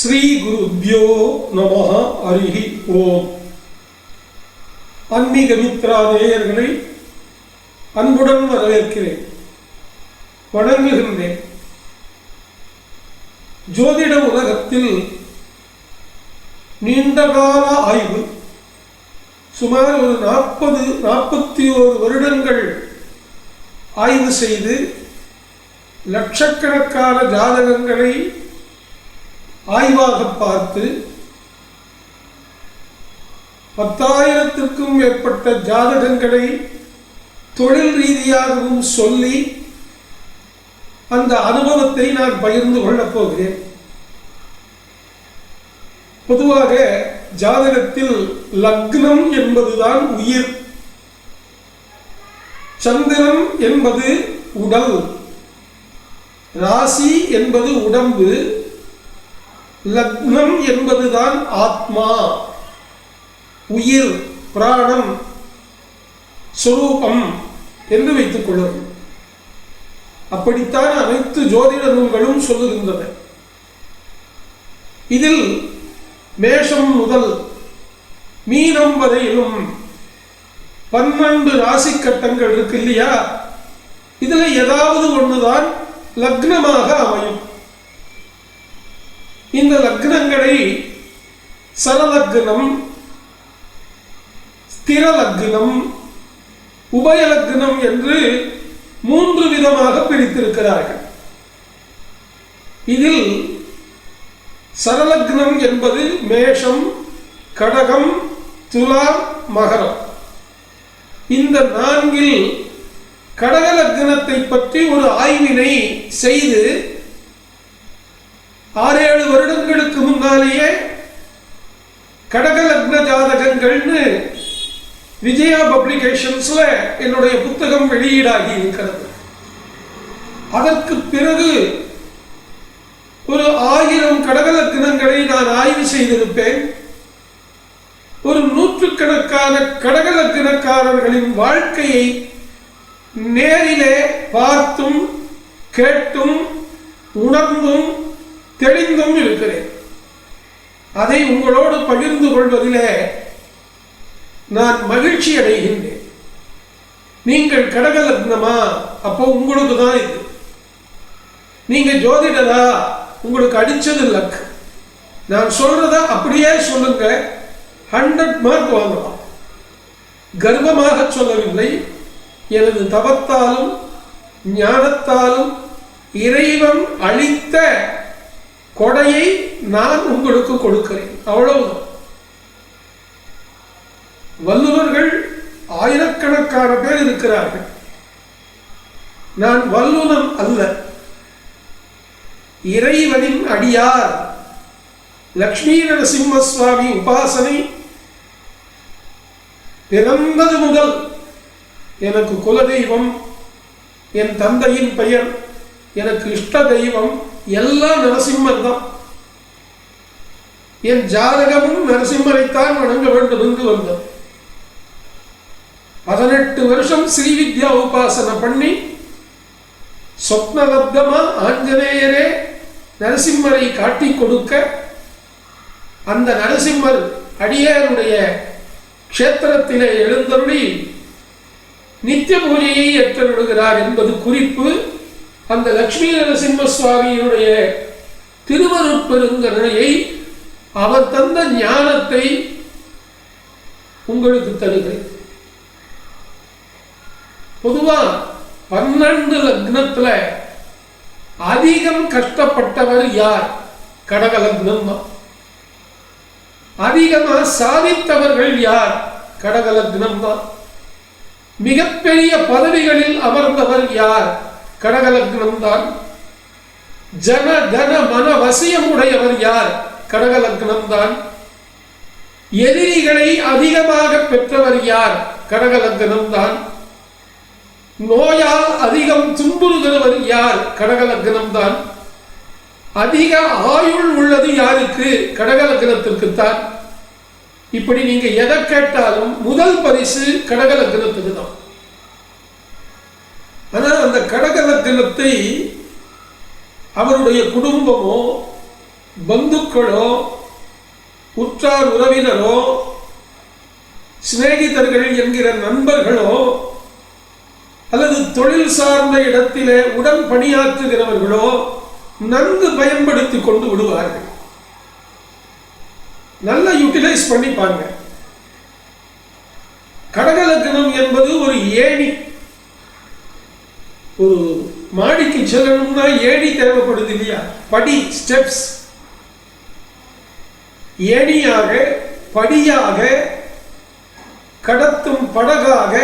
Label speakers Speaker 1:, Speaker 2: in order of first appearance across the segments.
Speaker 1: ஸ்ரீ குருப்யோ நமஹ ஹரிஹி ஓம். ஆன்மீக மித்ரா நேயர்களை அன்புடன் வரவேற்கிறேன், வணங்குகின்றேன். ஜோதிட உலகத்தில் நீண்டகால ஆய்வு, சுமார் ஒரு 41 வருடங்கள் ஆய்வு செய்து லட்சக்கணக்கான ஜாதகங்களை ஆய்வாக பார்த்து 10,000க்கும் மேற்பட்ட ஜாதகங்களை தொழில் ரீதியாகவும் சொல்லி அந்த அனுபவத்தை நான் பகிர்ந்து கொள்ளப் போகிறேன். பொதுவாக ஜாதகத்தில் லக்னம் என்பதுதான் உயிர், சந்திரன் என்பது உடல், ராசி என்பது உடம்பு, லக்னம் என்பதுதான் ஆத்மா, உயிர், பிராணம், சொரூபம் என்று வைத்துக் கொள்ளுங்கள். அப்படித்தான் அனைத்து ஜோதிட நூல்களும் சொல்லுகின்றன. இதில் மேஷம் முதல் மீனம் வரையிலும் 12 ராசி கட்டங்கள் இருக்கு இல்லையா, இதுல ஏதாவது ஒன்றுதான் லக்னமாக அமையும். இந்த லக்னங்களை சரலக்னம், ஸ்திர லக்னம், உபய லக்னம் என்று 3 விதமாக பிரித்திருக்கிறார்கள். இதில் சரலக்னம் என்பது மேஷம், கடகம், துலாம், மகரம். இந்த 4ல் கடக லக்னத்தை பற்றி ஒரு ஆய்வினை செய்து 6-7 வருடங்களுக்கு முன்னாலேயே கடக லக்ன ஜாதகங்கள்னு விஜயா பப்ளிகேஷன்ஸ்ல என்னுடைய புத்தகம் வெளியீடாகி இருக்கிறது. அதற்கு பிறகு ஒரு 1000 கடக லக்னங்களை நான் ஆய்வு செய்திருப்பேன். ஒரு 100கணக்கான கடக லக்னக்காரர்களின் வாழ்க்கையை நேரிலே பார்த்தும் கேட்டும் உணர்ந்தும் தெளிந்தும் இருக்கிறேன். அதை உங்களோடு பகிர்ந்து கொள்வதிலே நான் மகிழ்ச்சி அடைகின்றேன். நீங்கள் கடக லக்னமா? அப்போ உங்களுக்கு தான் இது. நீங்க ஜோதிடரா? உங்களுக்கு அடிச்சது லக். நான் சொல்றத அப்படியே சொல்லுங்க, 100 மார்க் வாங்கலாம். கர்வமாக சொல்லவில்லை. எனது தவத்தாலும் ஞானத்தாலும் இறைவன் அளித்த கொடையை நான் உங்களுக்கு கொடுக்கிறேன், அவ்வளவுதான். வல்லுநர்கள் ஆயிரக்கணக்கான பேர் இருக்கிறார்கள். நான் வல்லுநன் அல்ல, இறைவனின் அடியார். லக்ஷ்மி நரசிம்ம சுவாமி உபாசனை பிறந்தது முதல் எனக்கு குலதெய்வம், என் தந்தையின் பெயர், எனக்கு இஷ்ட தெய்வம் எல்லாம் நரசிம்மர் தான். என் ஜாதகமும் நரசிம்மரைத்தான் வணங்க வேண்டும் என்று வந்தது. 18 வருஷம் ஸ்ரீவித்யா உபாசனை பண்ணி சொப்னலப்தமா ஆஞ்சநேயரே நரசிம்மரை காட்டி கொடுக்க, அந்த நரசிம்மர் அடியாருடைய க்ஷேத்திரத்திலே எழுந்தருளி நித்திய பூஜையை ஏற்றருளுகிறார் என்பது குறிப்பு. அந்த லக்ஷ்மி நரசிம்ம சுவாமியினுடைய திருவருட்பெருங்கருணையை, அவர் தந்த ஞானத்தை உங்களுக்கு தருகிறேன். பொதுவா 12 லக்னத்துல அதிகம் கஷ்டப்பட்டவர் யார்? கடக லக்னம் தான். அதிகமா சாதித்தவர்கள் யார்? கடக லக்னம் தான். மிகப்பெரிய பதவிகளில் அமர்ந்தவர் யார்? கடக லக்னம் தான். ஜன தன மன வசியம் உடையவர் யார்? கடக லக்னம் தான். எதிரிகளை அதிகமாக பெற்றவர் யார்? கடக லக்னம் தான். நோயால் அதிகம் துன்புறுகிறவர் யார்? கடக லக்னம் தான். அதிக ஆயுள் உள்ளது யாருக்கு? கடக லக்னத்திற்கு தான். இப்படி நீங்க எதை கேட்டாலும் முதல் பரிசு கடக லக்னத்துக்கு தான். ஆனா அந்த கடக லக்னத்தை அவருடைய குடும்பமோ பந்துக்களோ உற்றார் உறவினரோ சிநேகிதர்கள் என்கிற நண்பர்களோ அல்லது தொழில் சார்ந்த இடத்திலே உடன் பணியாற்றுகிறவர்களோ நன்கு பயன்படுத்தி கொண்டு விடுவார்கள். நல்ல யூட்டிலைஸ் பண்ணிப்பாங்க. கடகலக்கணம் என்பது ஒரு ஏணி. ஒரு மாடிக்கு செல்லணும்னா ஏணி தேவைப்படுது இல்லையா? படி, ஸ்டெப்ஸ். ஏணியாக, படியாக, கடத்தும் படகாக,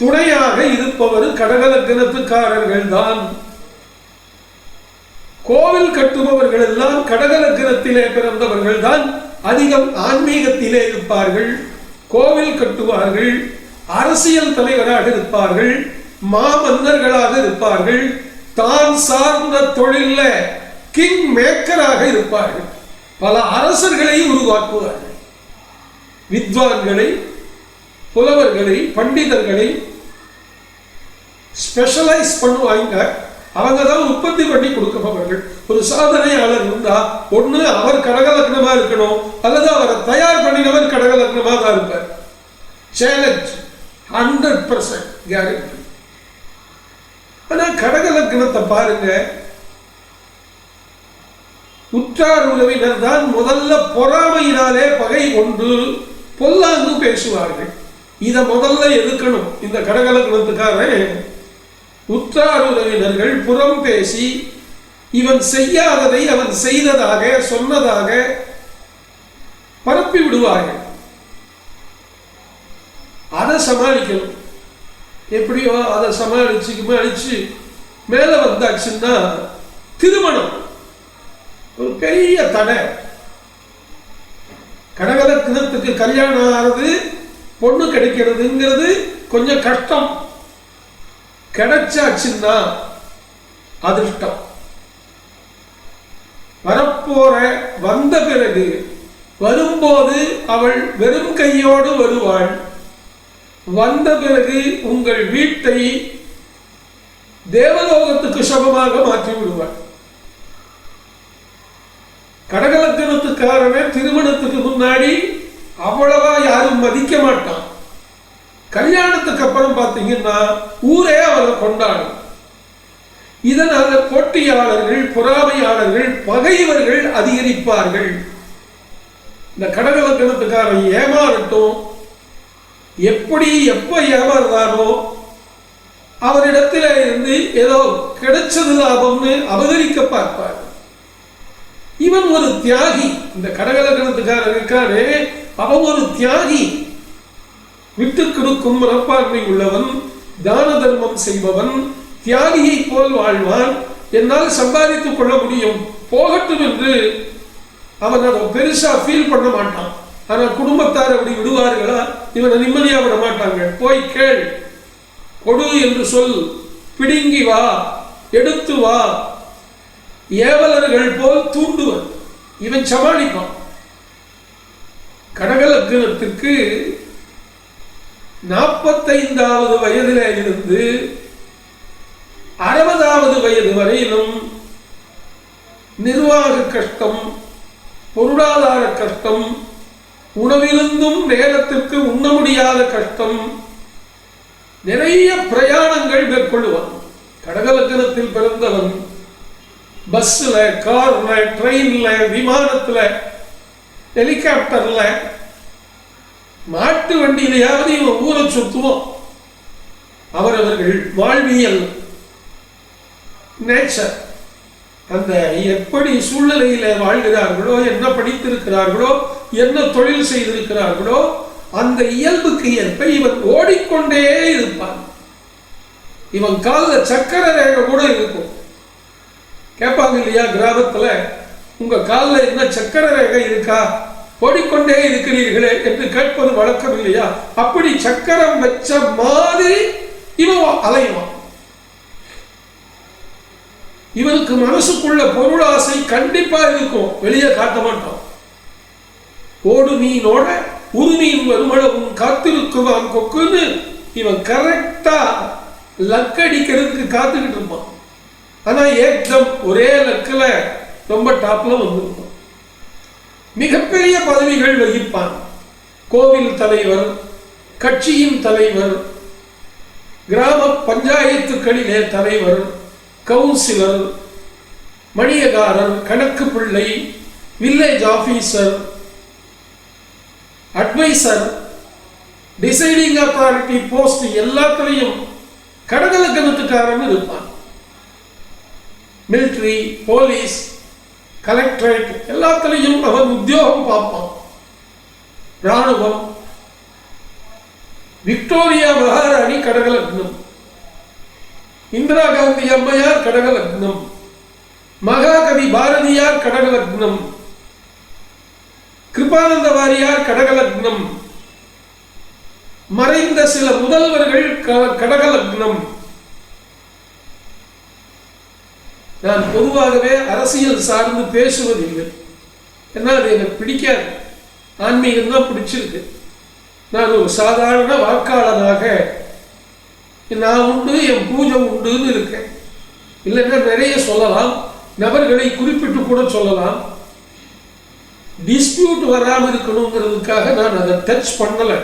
Speaker 1: துணையாக இருப்பவர் கடகலக்கணத்துக்காரர்கள் தான். கோவில் கட்டுபவர்கள் எல்லாம் கடகலக்கணத்திலே பிறந்தவர்கள் தான் அதிகம் ஆன்மீகத்திலே இருப்பார்கள். கோவில் கட்டுவார்கள், அரசியல் தலைவராக இருப்பார்கள், மாமன்னர்களாக இருப்பார்கள், தான் சார்ந்த தொழில கிங் மேக்கராக இருப்பார்கள். பல அரசர்களை உருவாக்குவார்கள். வித்வான்களை, புலவர்களை, பண்டிதர்களை ஸ்பெஷலைஸ் பண்ணுவாங்க. அவங்க தான் உற்பத்தி பண்ணி கொடுக்கப்பவர்கள். ஒரு சாதனையாளர் இருந்தா ஒண்ணு அவர் கடகலக்னமா இருக்கணும், அல்லது அவரை தயார் பண்ணினவர் கடகலக்னமா தான் இருப்பார். Challenge 100% guarantee. ஆனா கடகலக்னத்தை பாருங்க, உற்றார் உறவினர் தான் முதல்ல பொறாமையினாலே பகை கொண்டு பொல்லாங்கு பேசுவார்கள். இத முதல்ல எதுக்கணும் இந்த கடகலக்னத்துக்காரன். உற்றார் உறவினர்கள் புறம் பேசி இவன் செய்யாததை அவன் செய்ததாக சொன்னதாக பரப்பி விடுவார்கள். அதை சமாளிக்கணும். எப்படியோ அதை சமாளிச்சு மேல வந்தாச்சுன்னா திருமணம் ஒரு பெரிய தடை. கடகலக்னத்துக்கு கல்யாணம் ஆகிறது, பொண்ணு கிடைக்கிறதுங்கிறது கொஞ்சம் கஷ்டம். கிடைச்சாச்சுன்னா அதிர்ஷ்டம். வரப்போற வந்த பிறகு வரும்போது அவள் வெறும் கையோடு வருவாள். வந்த பிறகு உங்கள் வீட்டை தேவலோகத்துக்கு சமமாக மாற்றி விடுவாள். கடகலக்கணத்துக்காரனே திருமணத்துக்கு முன்னாடி அவ்வளவா யாரும் மதிக்க மாட்டான். கல்யாணத்துக்கு அப்புறம் பார்த்தீங்கன்னா ஊரே அவரை கொண்டாடும். இதனால போட்டியாளர்கள், பொறாமையாளர்கள், பகைவர்கள் அதிகரிப்பார்கள். இந்த கடகலக்கணத்துக்காரன் ஏமாறட்டும், எப்படி எப்ப ஏமாறுறானோ அவரிடத்துல இருந்து ஏதோ கிடைச்சது லாபம்னு அபகரிக்க பார்ப்பார். இவன் ஒரு தியாகி. இந்த கடகலக்கணத்துக்காரன் இருக்கானே, அவன் ஒரு தியாகி. விட்டு கொடுக்கும் மனப்பான்மை உள்ளவன், தான தர்மம் செய்பவன், தியாகியை போல் வாழ்வான். என்னால் சம்பாதித்துக் கொள்ள முடியும், போகட்டும் என்று அவன் அதை பெருசா ஃபீல் பண்ண மாட்டான். ஆனா குடும்பத்தார் அப்படி விடுவார்களா? இவனை நிம்மதியா விட மாட்டாங்க. போய் கேள், கொடு என்று சொல், பிடுங்கி வா, எடுத்து வா, ஏவலர்கள் போல் தூண்டுவன். இவன் சமாளிப்பான். கடகலக்கணத்திற்கு 45வது வயதிலே இருந்து 60வது வயது வரையிலும் நிர்வாக கஷ்டம், பொருளாதார கஷ்டம், உணவிலிருந்தும் நேரத்திற்கு உண்ண முடியாத கஷ்டம், நிறைய பிரயாணங்கள் மேற்கொள்ளுவான். கடகலக்கணத்தில் பிறந்தவன் பஸ்ல, கார்ல, ட்ரெயின்ல, விமானத்துல, ஹெலிகாப்டர்ல, மாட்டு வண்டியிலையாவது இவன் ஊரை சுத்துவோம். அவரவர்கள் வாழ்வியல் நேச்சர், அந்த எப்படி சூழ்நிலையில வாழ்கிறார்களோ, என்ன படித்திருக்கிறார்களோ, என்ன தொழில் செய்திருக்கிறார்களோ, அந்த இயல்புக்கு ஏற்ப இவன் ஓடிக்கொண்டே இருப்பான். இவன் காலில் சக்கர ரேகை கூட இருக்கும். கேட்பாங்க இல்லையா கிராமத்துல, உங்க காலில் என்ன சக்கர ரேகை இருக்கா, ஓடிக்கொண்டே இருக்கிறீர்களே என்று கேட்பது வழக்கம் இல்லையா? அப்படி சக்கரம் வச்ச மாதிரி இவன் அலைவான். இவனுக்கு மனசுக்குள்ள பொருளாசை கண்டிப்பா இருக்கும், வெளியே காட்ட மாட்டான். ஓடு மீனோட ஒரு மீன் வருமளவும் காத்திருக்குவான் கொக்குன்னு இவன் கரெக்டா லக்கடிக்கிறதுக்கு காத்துக்கிட்டு இருப்பான். ஆனா ஏக்தம் ஒரே லக்கில் ரொம்ப டாப்ல வந்திருப்பான். மிகப்பெரிய பதவிகள் வகிப்பான். கோவில் தலைவர், கட்சியின் தலைவர், கிராம பஞ்சாயத்துக்களிலே தலைவர், கவுன்சிலர், மணியகாரர், கணக்கு பிள்ளை, village officer, adviser, deciding authority post எல்லாத்திலையும் கடகலக்கணத்துக்காரன் இருப்பான். மிலிட்டரி, போலீஸ், கலெக்டரேட் எல்லாத்திலையும் அவன் உத்தியோகம் பார்ப்பான். ராணுவம். விக்டோரியா மகாராணி கடகலக்னம், இந்திரா காந்தி அம்மையார் கடகலக்னம், மகாகவி பாரதியார் கடகலக்னம், கிருபானந்த வாரியார் கடகலக்னம், மறைந்த சில முதல்வர்கள் கடகலக்னம். நான் பொதுவாகவே அரசியல் சார்ந்து பேசுவதில்லை, ஏன்னா அது எனக்கு பிடிக்காது. ஆன்மீகம் தான் பிடிச்சிருக்கு. நான் ஒரு சாதாரண வாக்காளராக நான் உண்டு, என் பூஜை உண்டுன்னு இருக்கேன். இல்லைன்னா நிறைய சொல்லலாம், நபர்களை குறிப்பிட்டு கூட சொல்லலாம். டிஸ்பியூட் வராமல் இருக்கணுங்கிறதுக்காக நான் அதை டச் பண்ணலை.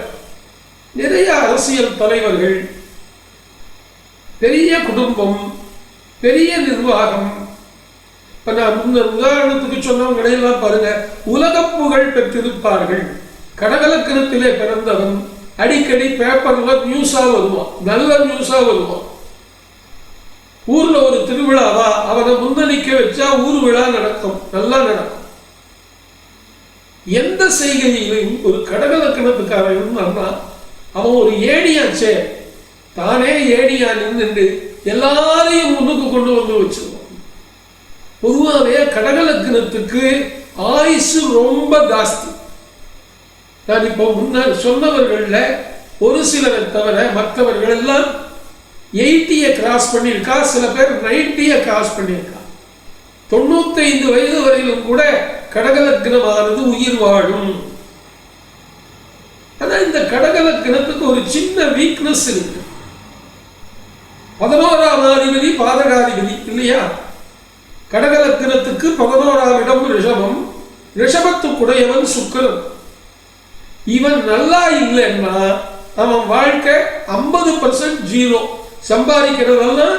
Speaker 1: நிறைய அரசியல் தலைவர்கள், பெரிய குடும்பம், பெரிய நிர்வாகம். இப்ப நான் முன்னர் உதாரணத்துக்கு சொன்னவங்களையெல்லாம் பாருங்க, உலக புகழ் பெற்றிருப்பார்கள். கடகலக்கணத்திலே பிறந்தவன் அடிக்கடி பேப்பர்ல நியூஸா வருவான், நல்ல நியூஸா வருவான். ஊர்ல ஒரு திருவிழாவா அவனை முன்னணிக்க வச்சா ஊர் விழா நடக்கும், நல்லா நடக்கும். எந்த செய்கையிலும் ஒரு கடகலக்கணத்துக்காரன் இருந்தான்னா அவன் ஒரு ஏடியாச்சே, தானே ஏடியா நின்று எல்லாரையும் முன்னுக்கு கொண்டு வந்து வச்சிருவான். பொதுவாகவே கடகலக்கணத்துக்கு ஆயுசு ரொம்ப ஜாஸ்தி. நான் இப்போ முன்னர் சொன்னவர்கள்ல ஒரு சிலரை தவிர மற்றவர்கள் எல்லாம் 80 கிராஸ் பண்ணியிருக்கா, சில பேர் 90 கிராஸ் பண்ணியிருக்கா. 95 வயது வரையிலும் கூட கடகலக்கணமானது உயிர் வாழும். ஆனா இந்த கடகலக்கணத்துக்கு ஒரு சின்ன வீக்னஸ் இருக்கு. 11ஆம் அதிபதி பாதகாதிபதி இல்லையா? கடகலக்கணத்துக்கு 11ஆம் இடம் ரிஷபம், ரிஷபத்துக்குடையவன் சுக்கிரன். இவன் நல்லா இல்லைன்னா அவன் வாழ்க்கை 50% ஜீரோ. சம்பாதிக்கிறதெல்லாம்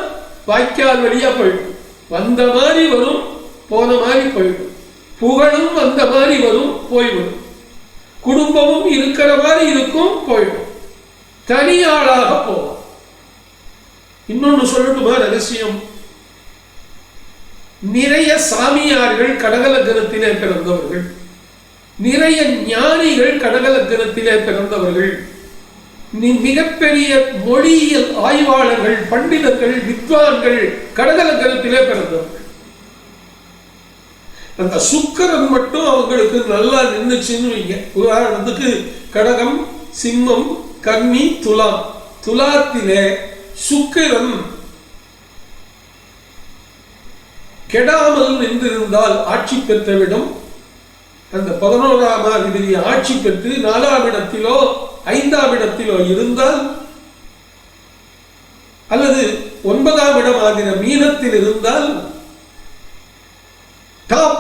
Speaker 1: வாய்க்கால் வழியா போயிடும். வந்த மாதிரி வரும், போன மாதிரி போயிடும். புகழும் வந்த மாதிரி வரும், போய்விடும். குடும்பமும் இருக்கிற மாதிரி இருக்கும், போயிடும். தனியாளாக போவான். இன்னொன்னு சொல்லட்டுமா ரகசியம்? நிறைய சாமியார்கள் கடகலக்கணத்திலே பிறந்தவர்கள், நிறைய ஞானிகள் கடகலக்கணத்திலே பிறந்தவர்கள், மிகப்பெரிய மொழியியல் ஆய்வாளர்கள், பண்டிதர்கள், வித்வான்கள் கடகலக்கணத்திலே பிறந்தவர்கள். அந்த சுக்கிரன் மட்டும் அவங்களுக்கு நல்லா நின்றுச்சுன்னு வைங்க. உதாரணத்துக்கு கடகம், சிம்மம், கன்னி, துலாம். துலாத்திலே சுக்கிரன் கெடாமல் நின்றிருந்தால் ஆட்சி பெற்றவிடம். அந்த 11ஆம் அதிபதி ஆட்சி பெற்று 4ஆம் இடத்திலோ 5ஆம் இடத்திலோ இருந்தால், அல்லது 9ஆம் இடம் ஆகிற மீனத்தில் இருந்தால் டாப்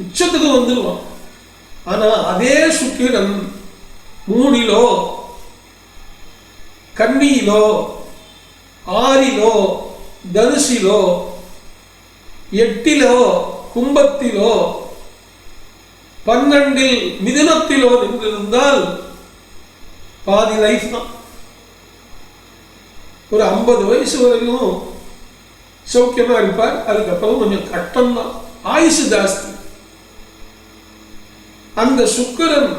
Speaker 1: உச்சத்துக்கு வந்துடுவான். ஆனா அதே சுக்கிரன் 3லோ, கன்னியிலோ, 6லோ, தனுசிலோ, 8லோ, கும்பத்திலோ, 12இல் மிதுனத்திலோ நின்றிருந்தால் பாதி லைஃப் தான். ஒரு 50 வயசு வரைக்கும் சௌக்கியமா இருப்பார். அதுக்கப்புறம் கொஞ்சம் கட்டம் தான், ஆயுசு ஜாஸ்தி. அந்த சுக்கிரன்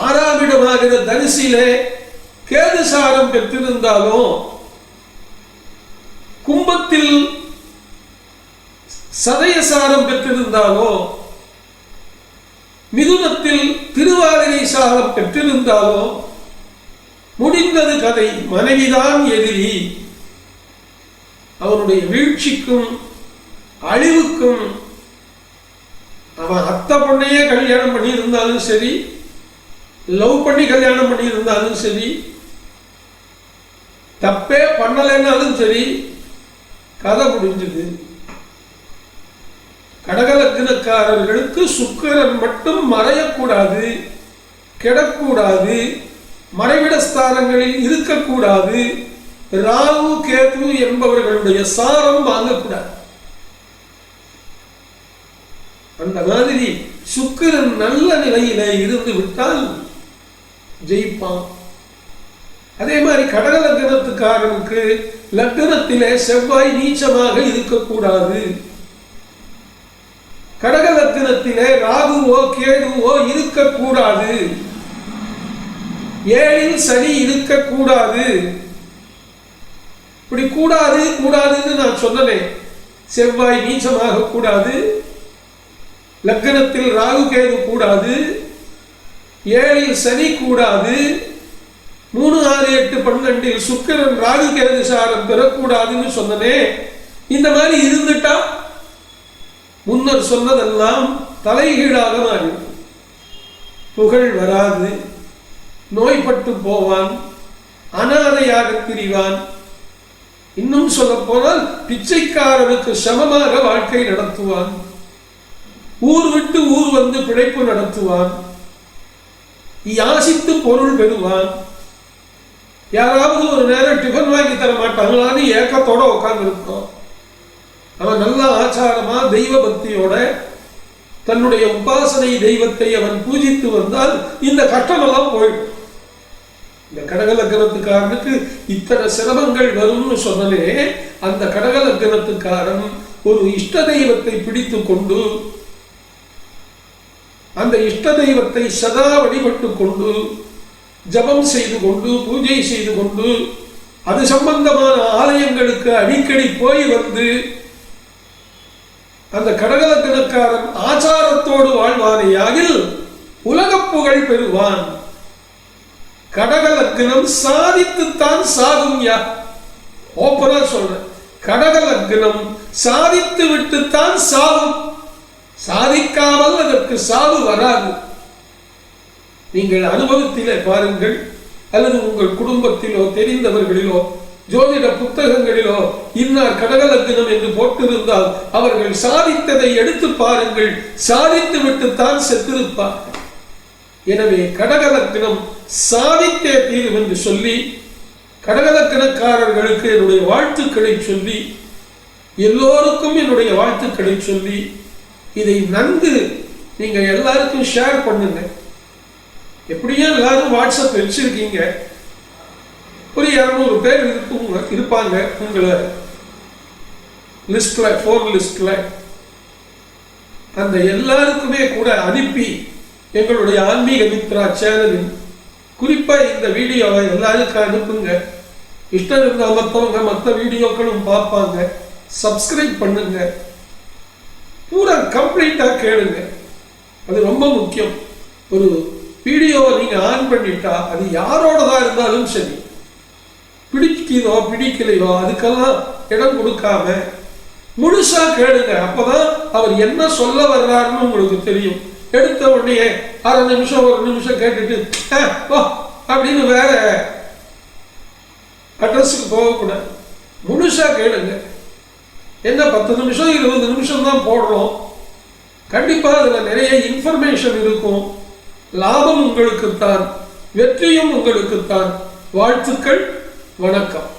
Speaker 1: 6ஆம் இடமாகிற தனுசிலே கேதுசாரம் பெற்றிருந்தாலும், கும்பத்தில் சதயசாரம் பெற்றிருந்தாலோ, மிதுனத்தில் திருவாதிரை சாரம் பெற்றிருந்தாலோ முடிந்தது கதை. மனைவிதான் எதிரி. அவனுடைய வீழ்ச்சிக்கும் அழிவுக்கும் அவன் அத்தை பொண்ணையே கல்யாணம் பண்ணி இருந்தாலும் சரி, லவ் பண்ணி கல்யாணம் பண்ணி இருந்தாலும் சரி, தப்பே பண்ணலைன்னாலும் சரி, கதை முடிஞ்சது. கடகலக்னக்காரர்களுக்கு சுக்கிரன் மட்டும் மறையக்கூடாது, கெடக்கூடாது, மறைவிட ஸ்தானங்களில் இருக்கக்கூடாது, ராகு கேது என்பவர்களுடைய சாரம் வாங்கக்கூடாது. அந்த மாதிரி சுக்கிரன் நல்ல நிலையில இருந்து விட்டால் ஜெயிப்பான். அதே மாதிரி கடக லக்னத்துக்காரனுக்கு லக்னத்திலே செவ்வாய் நீச்சமாக இருக்கக்கூடாது, கடக லக்னத்திலே ராகுவோ கேதுவோ இருக்கக்கூடாது, ஏழில் சனி இருக்கக்கூடாது. இப்படி கூடாது கூடாதுன்னு நான் சொன்னேன். செவ்வாய் நீச்சமாக கூடாது, லக்னத்தில் ராகு கேது கூடாது, ஏழில் சனி கூடாது, 3, 6, 8, 12 சுக்கிரன் ராகு கேது சாரம் பெறக்கூடாதுன்னு சொன்னனே. இந்த மாதிரி இருந்துட்டா முன்னர் சொன்னதெல்லாம் தலைகீழாக மாறிடும். புகழ் வராது, நோய்பட்டு போவான், அனாதையாக திரிவான். இன்னும் சொல்ல போனால் பிச்சைக்காரனுக்கு சமமாக வாழ்க்கை நடத்துவான், ஊர் விட்டு ஊர் வந்து பிழைப்பு நடத்துவான், யாசித்து பொருள் பெறுவான். யாராவது ஒரு நேரம் டிஃபன் வாங்கி தர மாட்டாங்களான்னு ஏக்கத்தோட உட்கார்ந்து இருக்கோம். அவன் நல்ல ஆச்சாரமா தெய்வ பக்தியோட தன்னுடைய உபாசனை தெய்வத்தை அவன் பூஜித்து வந்தால் இந்த கஷ்டமெல்லாம் போயிடும். இந்த கடக லக்னத்துக்காரனுக்கு இத்தனை சிரமங்கள் வரும்னு சொன்னலே, அந்த கடக லக்னத்துக்காரன் ஒரு இஷ்ட தெய்வத்தை பிடித்து கொண்டு அந்த இஷ்ட தெய்வத்தை சதா வழிபட்டு கொண்டு ஜபம் செய்து கொண்டு பூஜை செய்து கொண்டு அது சம்பந்தமான ஆலயங்களுக்கு அடிக்கடி போய் வந்து அந்த கடக லக்னக்காரன் ஆச்சாரத்தோடு வாழ்வானையாகில் உலக புகழ் பெறுவான். கடக லக்னம் சாதித்துத்தான் சாகும். ஓப்பனா சொல்றேன், கடக லக்னம் சாதித்து விட்டுத்தான் சாகும், சாதிக்காமல் அதற்கு சாவு வராது. நீங்கள் அனுபவத்திலே பாருங்கள், அல்லது உங்கள் குடும்பத்திலோ தெரிந்தவர்களிலோ ஜோதிட புத்தகங்களிலோ இன்னார் கடக லக்னம் என்று போட்டிருந்தால் அவர்கள் சாதித்ததை எடுத்து பாருங்கள், சாதித்து விட்டுத்தான் செத்திருப்பார். எனவே கடக லக்னம் சாதித்தே தீரும் என்று சொல்லி கடக லக்னக்காரர்களுக்கு என்னுடைய வாழ்த்துக்களை சொல்லி, எல்லோருக்கும் என்னுடைய வாழ்த்துக்களை சொல்லி, இதை நன்கு நீங்க எல்லாருக்கும் ஷேர் பண்ணுங்க. எப்படியும் எல்லாரும் வாட்ஸ்அப் வச்சிருக்கீங்க, ஒரு 200 பேர் இருப்பாங்க உங்களை லிஸ்ட்ல, போன் லிஸ்ட்ல. அந்த எல்லாருக்குமே கூட அனுப்பி எங்களுடைய ஆன்மீக மித்ரா சேனலில் குறிப்பா இந்த வீடியோவை எல்லாருக்கும் அனுப்புங்க. இஷ்டம் இருந்தால் மற்றவங்க மற்ற வீடியோக்களும் பார்ப்பாங்க. சப்ஸ்கிரைப் பண்ணுங்க, பூரா கம்ப்ளீட்டா கேளுங்க. அது ரொம்ப முக்கியம். ஒரு வீடியோவை நீங்க ஆன் பண்ணிட்டா அது யாரோடதா இருந்தாலும் சரி, பிடிக்குதோ பிடிக்கலையோ அதுக்கெல்லாம் இடம் கொடுக்காம முழுசா கேளுங்க. அப்பதான் அவர் என்ன சொல்ல வர்றாருன்னு உங்களுக்கு தெரியும். எடுத்த உடனே 1/2 நிமிஷம் 1 நிமிஷம் கேட்டுட்டு அப்படின்னு வேற அட்ரஸுக்கு போகக்கூடாது. முழுசா கேளுங்க. என்ன 10 நிமிஷம் 20 நிமிஷம் தான் போடுறோம், கண்டிப்பா அதுல நிறைய இன்ஃபர்மேஷன் இருக்கும். லாபம் உங்களுக்குத்தான், வெற்றியும் உங்களுக்குத்தான். வாழ்த்துக்கள், வணக்கம்.